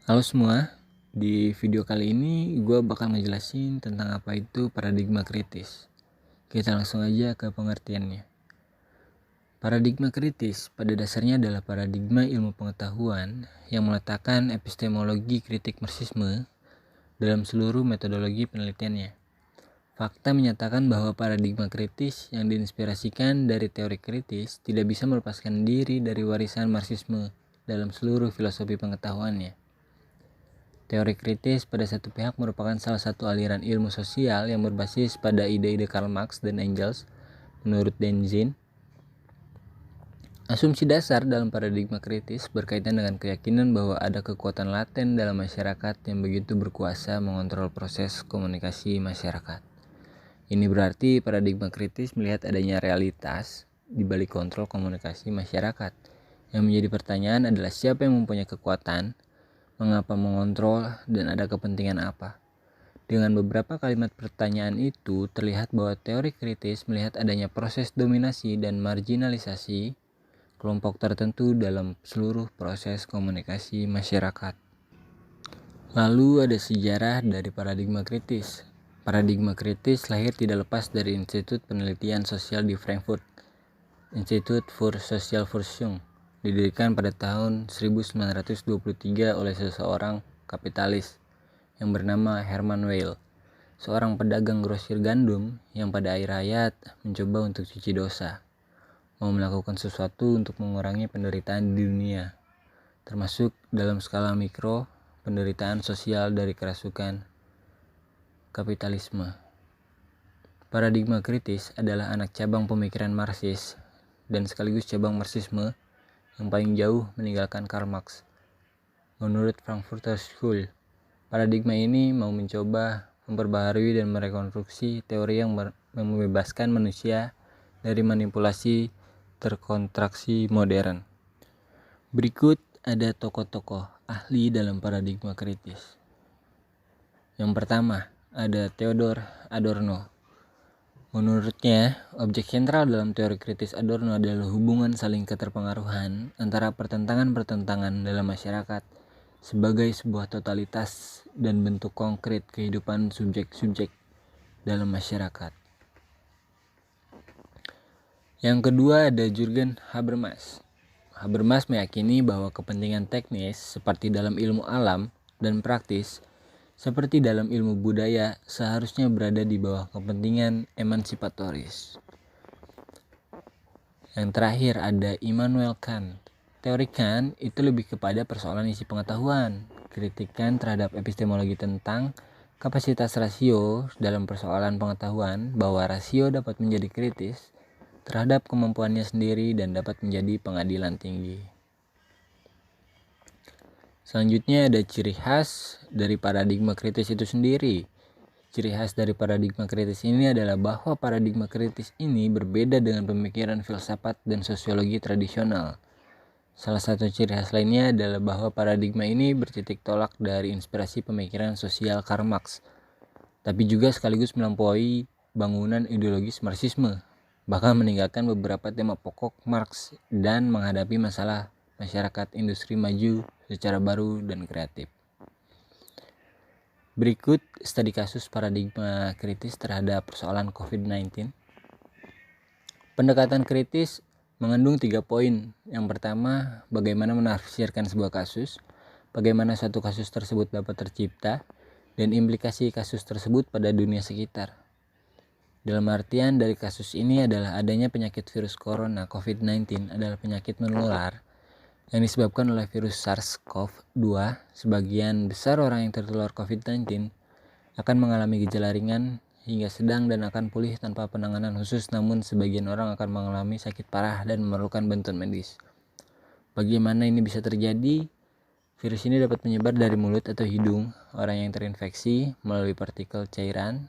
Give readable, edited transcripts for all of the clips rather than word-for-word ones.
Halo semua, di video kali ini gue bakal ngejelasin tentang apa itu paradigma kritis. Kita langsung aja ke pengertiannya. Paradigma kritis pada dasarnya adalah paradigma ilmu pengetahuan yang meletakkan epistemologi kritik marxisme dalam seluruh metodologi penelitiannya. Fakta menyatakan bahwa paradigma kritis yang diinspirasikan dari teori kritis tidak bisa melepaskan diri dari warisan marxisme dalam seluruh filosofi pengetahuannya. Teori kritis pada satu pihak merupakan salah satu aliran ilmu sosial yang berbasis pada ide-ide Karl Marx dan Engels. Menurut Denzin, asumsi dasar dalam paradigma kritis berkaitan dengan keyakinan bahwa ada kekuatan laten dalam masyarakat yang begitu berkuasa mengontrol proses komunikasi masyarakat. Ini berarti paradigma kritis melihat adanya realitas di balik kontrol komunikasi masyarakat. Yang menjadi pertanyaan adalah siapa yang mempunyai kekuatan, mengapa mengontrol, dan ada kepentingan apa. Dengan beberapa kalimat pertanyaan itu, terlihat bahwa teori kritis melihat adanya proses dominasi dan marginalisasi kelompok tertentu dalam seluruh proses komunikasi masyarakat. Lalu ada sejarah dari paradigma kritis. Paradigma kritis lahir tidak lepas dari Institut Penelitian Sosial di Frankfurt, Institute for Social Forschung, didirikan pada tahun 1923 oleh seseorang kapitalis yang bernama Hermann Weyl, seorang pedagang grosir gandum yang pada akhir hayat mencoba untuk cuci dosa, mau melakukan sesuatu untuk mengurangi penderitaan di dunia, termasuk dalam skala mikro penderitaan sosial dari kerasukan kapitalisme. Paradigma kritis adalah anak cabang pemikiran Marxis dan sekaligus cabang Marxisme yang paling jauh meninggalkan Karl Marx. Menurut Frankfurter School, paradigma ini mau mencoba memperbaharui dan merekonstruksi teori yang membebaskan manusia dari manipulasi terkontraksi modern. Berikut ada tokoh-tokoh ahli dalam paradigma kritis. Yang pertama, ada Theodor Adorno. Menurutnya, objek sentral dalam teori kritis Adorno adalah hubungan saling keterpengaruhan antara pertentangan-pertentangan dalam masyarakat sebagai sebuah totalitas dan bentuk konkret kehidupan subjek-subjek dalam masyarakat. Yang kedua ada Jürgen Habermas. Habermas meyakini bahwa kepentingan teknis seperti dalam ilmu alam dan praktis seperti dalam ilmu budaya seharusnya berada di bawah kepentingan emansipatoris. Yang terakhir ada Immanuel Kant. Teori Kant itu lebih kepada persoalan isi pengetahuan, kritikan terhadap epistemologi tentang kapasitas rasio dalam persoalan pengetahuan, bahwa rasio dapat menjadi kritis terhadap kemampuannya sendiri dan dapat menjadi pengadilan tinggi. Selanjutnya ada ciri khas dari paradigma kritis itu sendiri. Ciri khas dari paradigma kritis ini adalah bahwa paradigma kritis ini berbeda dengan pemikiran filsafat dan sosiologi tradisional. Salah satu ciri khas lainnya adalah bahwa paradigma ini bertitik tolak dari inspirasi pemikiran sosial Karl Marx, tapi juga sekaligus melampaui bangunan ideologis Marxisme, bahkan meninggalkan beberapa tema pokok Marx dan menghadapi masalah masyarakat industri maju secara baru dan kreatif. Berikut studi kasus paradigma kritis terhadap persoalan COVID-19. Pendekatan kritis mengandung 3 poin. Yang pertama, bagaimana menafsirkan sebuah kasus, bagaimana suatu kasus tersebut dapat tercipta, dan implikasi kasus tersebut pada dunia sekitar. Dalam artian dari kasus ini adalah adanya penyakit virus corona COVID-19 adalah penyakit menular yang disebabkan oleh virus SARS-CoV-2. Sebagian besar orang yang tertular COVID-19 akan mengalami gejala ringan hingga sedang dan akan pulih tanpa penanganan khusus, namun sebagian orang akan mengalami sakit parah dan memerlukan bantuan medis. Bagaimana ini bisa terjadi? Virus ini dapat menyebar dari mulut atau hidung orang yang terinfeksi melalui partikel cairan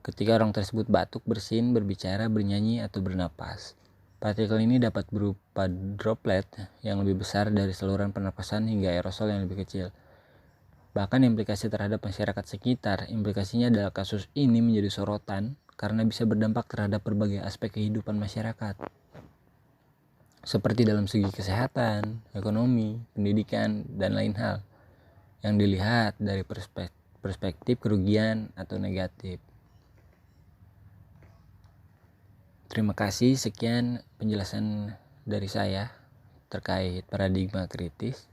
ketika orang tersebut batuk, bersin, berbicara, bernyanyi, atau bernapas. Partikel ini dapat berupa droplet yang lebih besar dari saluran pernapasan hingga aerosol yang lebih kecil. Bahkan implikasi terhadap masyarakat sekitar, implikasinya adalah kasus ini menjadi sorotan karena bisa berdampak terhadap berbagai aspek kehidupan masyarakat. seperti dalam segi kesehatan, ekonomi, pendidikan, dan lain hal yang dilihat dari perspektif kerugian atau negatif. Terima kasih, sekian penjelasan dari saya terkait paradigma kritis.